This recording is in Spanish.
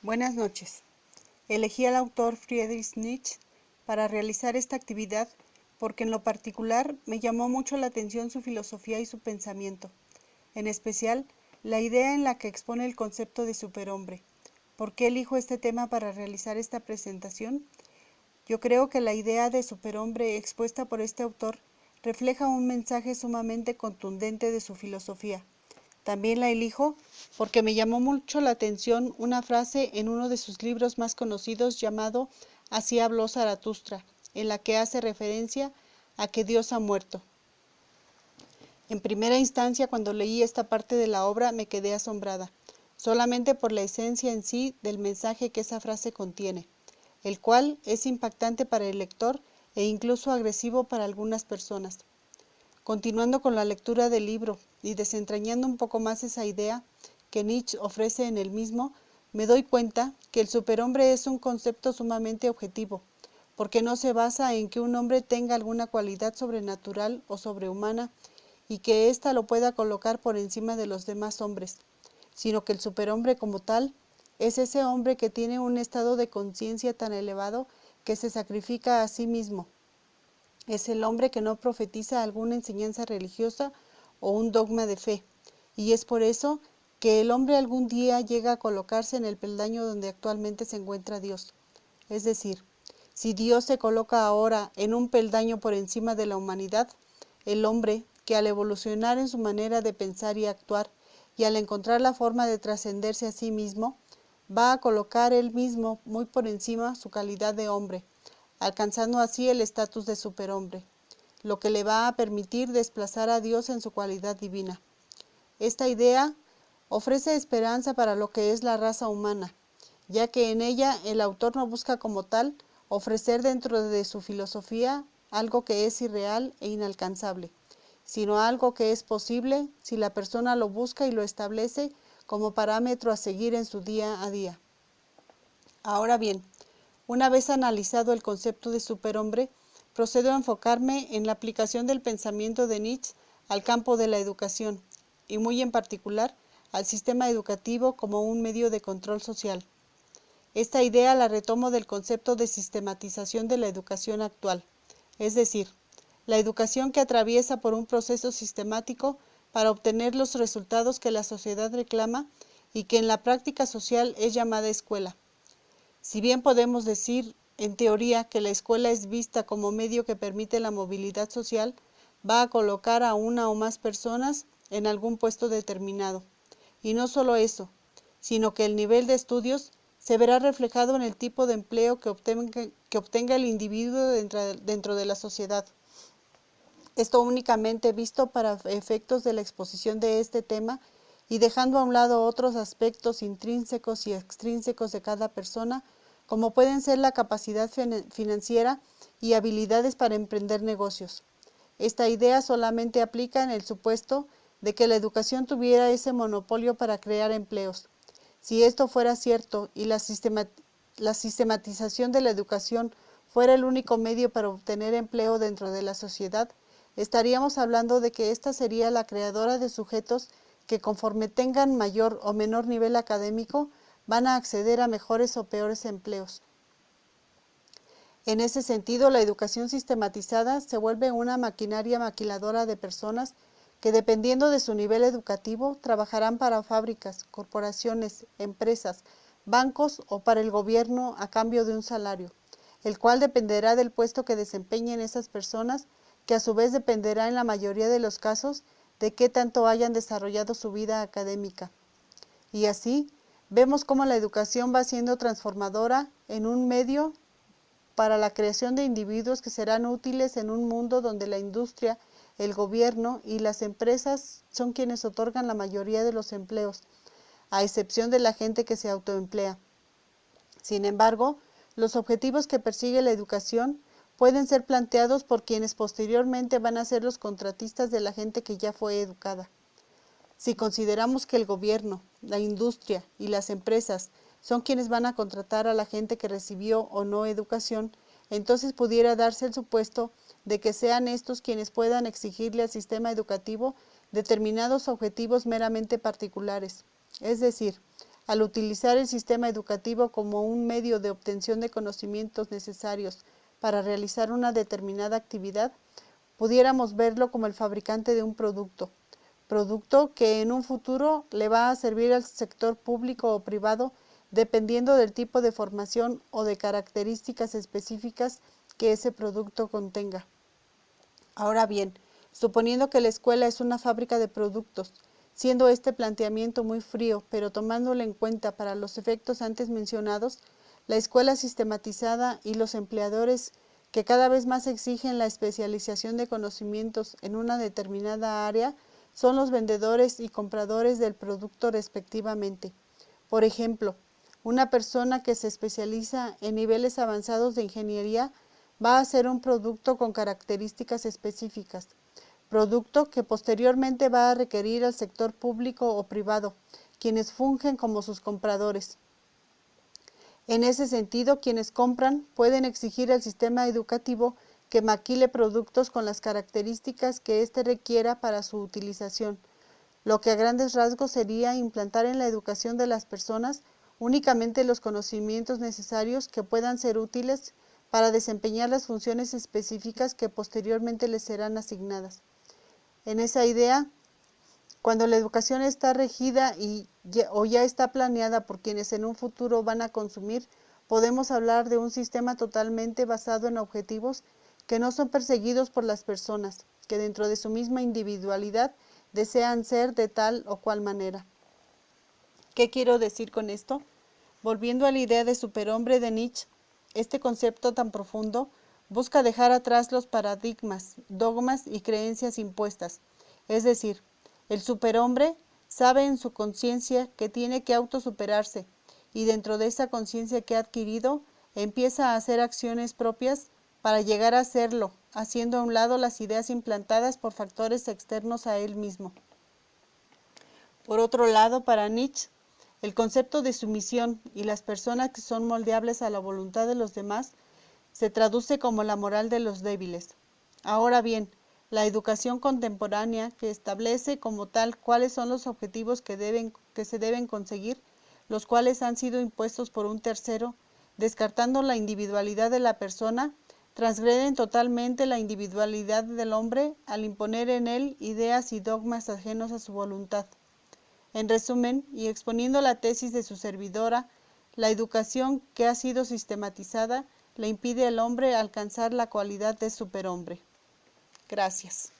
Buenas noches. Elegí al autor Friedrich Nietzsche para realizar esta actividad porque en lo particular me llamó mucho la atención su filosofía y su pensamiento, en especial la idea en la que expone el concepto de superhombre. ¿Por qué elijo este tema para realizar esta presentación? Yo creo que la idea de superhombre expuesta por este autor refleja un mensaje sumamente contundente de su filosofía. También la elijo porque me llamó mucho la atención una frase en uno de sus libros más conocidos llamado Así habló Zaratustra, en la que hace referencia a que Dios ha muerto. En primera instancia, cuando leí esta parte de la obra, me quedé asombrada, solamente por la esencia en sí del mensaje que esa frase contiene, el cual es impactante para el lector e incluso agresivo para algunas personas. Continuando con la lectura del libro y desentrañando un poco más esa idea que Nietzsche ofrece en el mismo, me doy cuenta que el superhombre es un concepto sumamente objetivo, porque no se basa en que un hombre tenga alguna cualidad sobrenatural o sobrehumana y que ésta lo pueda colocar por encima de los demás hombres, sino que el superhombre como tal es ese hombre que tiene un estado de conciencia tan elevado que se sacrifica a sí mismo. Es el hombre que no profetiza alguna enseñanza religiosa o un dogma de fe, y es por eso que el hombre algún día llega a colocarse en el peldaño donde actualmente se encuentra Dios. Es decir, si Dios se coloca ahora en un peldaño por encima de la humanidad, el hombre, que al evolucionar en su manera de pensar y actuar, y al encontrar la forma de trascenderse a sí mismo, va a colocar él mismo muy por encima su calidad de hombre, alcanzando así el estatus de superhombre, lo que le va a permitir desplazar a Dios en su cualidad divina. Esta idea ofrece esperanza para lo que es la raza humana, ya que en ella el autor no busca como tal ofrecer dentro de su filosofía algo que es irreal e inalcanzable, sino algo que es posible si la persona lo busca y lo establece como parámetro a seguir en su día a día. Ahora bien, una vez analizado el concepto de superhombre, procedo a enfocarme en la aplicación del pensamiento de Nietzsche al campo de la educación, y muy en particular al sistema educativo como un medio de control social. Esta idea la retomo del concepto de sistematización de la educación actual, es decir, la educación que atraviesa por un proceso sistemático para obtener los resultados que la sociedad reclama y que en la práctica social es llamada escuela. Si bien podemos decir, en teoría, que la escuela es vista como medio que permite la movilidad social, va a colocar a una o más personas en algún puesto determinado. Y no solo eso, sino que el nivel de estudios se verá reflejado en el tipo de empleo que obtenga el individuo dentro de la sociedad. Esto únicamente visto para efectos de la exposición de este tema y dejando a un lado otros aspectos intrínsecos y extrínsecos de cada persona, como pueden ser la capacidad financiera y habilidades para emprender negocios. Esta idea solamente aplica en el supuesto de que la educación tuviera ese monopolio para crear empleos. Si esto fuera cierto y la sistematización de la educación fuera el único medio para obtener empleo dentro de la sociedad, estaríamos hablando de que ésta sería la creadora de sujetos que conforme tengan mayor o menor nivel académico, van a acceder a mejores o peores empleos. En ese sentido, la educación sistematizada se vuelve una maquinaria maquiladora de personas que, dependiendo de su nivel educativo, trabajarán para fábricas, corporaciones, empresas, bancos o para el gobierno a cambio de un salario, el cual dependerá del puesto que desempeñen esas personas, que a su vez dependerá en la mayoría de los casos de qué tanto hayan desarrollado su vida académica. Y así, vemos cómo la educación va siendo transformadora en un medio para la creación de individuos que serán útiles en un mundo donde la industria, el gobierno y las empresas son quienes otorgan la mayoría de los empleos, a excepción de la gente que se autoemplea. Sin embargo, los objetivos que persigue la educación pueden ser planteados por quienes posteriormente van a ser los contratistas de la gente que ya fue educada. Si consideramos que el gobierno, la industria y las empresas son quienes van a contratar a la gente que recibió o no educación, entonces pudiera darse el supuesto de que sean estos quienes puedan exigirle al sistema educativo determinados objetivos meramente particulares, es decir, al utilizar el sistema educativo como un medio de obtención de conocimientos necesarios para realizar una determinada actividad, pudiéramos verlo como el fabricante de un producto que en un futuro le va a servir al sector público o privado dependiendo del tipo de formación o de características específicas que ese producto contenga. Ahora bien, suponiendo que la escuela es una fábrica de productos, siendo este planteamiento muy frío, pero tomándolo en cuenta para los efectos antes mencionados, la escuela sistematizada y los empleadores que cada vez más exigen la especialización de conocimientos en una determinada área son los vendedores y compradores del producto respectivamente. Por ejemplo, una persona que se especializa en niveles avanzados de ingeniería va a hacer un producto con características específicas, producto que posteriormente va a requerir al sector público o privado, quienes fungen como sus compradores. En ese sentido, quienes compran pueden exigir al sistema educativo que maquile productos con las características que éste requiera para su utilización, lo que a grandes rasgos sería implantar en la educación de las personas únicamente los conocimientos necesarios que puedan ser útiles para desempeñar las funciones específicas que posteriormente les serán asignadas. En esa idea, cuando la educación está regida o ya está planeada por quienes en un futuro van a consumir, podemos hablar de un sistema totalmente basado en objetivos que no son perseguidos por las personas, que dentro de su misma individualidad desean ser de tal o cual manera. ¿Qué quiero decir con esto? Volviendo a la idea de superhombre de Nietzsche, este concepto tan profundo busca dejar atrás los paradigmas, dogmas y creencias impuestas, es decir, el superhombre sabe en su conciencia que tiene que autosuperarse y dentro de esa conciencia que ha adquirido empieza a hacer acciones propias para llegar a serlo, haciendo a un lado las ideas implantadas por factores externos a él mismo. Por otro lado, para Nietzsche, el concepto de sumisión y las personas que son moldeables a la voluntad de los demás se traduce como la moral de los débiles. Ahora bien, la educación contemporánea, que establece como tal cuáles son los objetivos que se deben conseguir, los cuales han sido impuestos por un tercero, descartando la individualidad de la persona, transgreden totalmente la individualidad del hombre al imponer en él ideas y dogmas ajenos a su voluntad. En resumen, y exponiendo la tesis de su servidora, la educación que ha sido sistematizada le impide al hombre alcanzar la cualidad de superhombre. Gracias.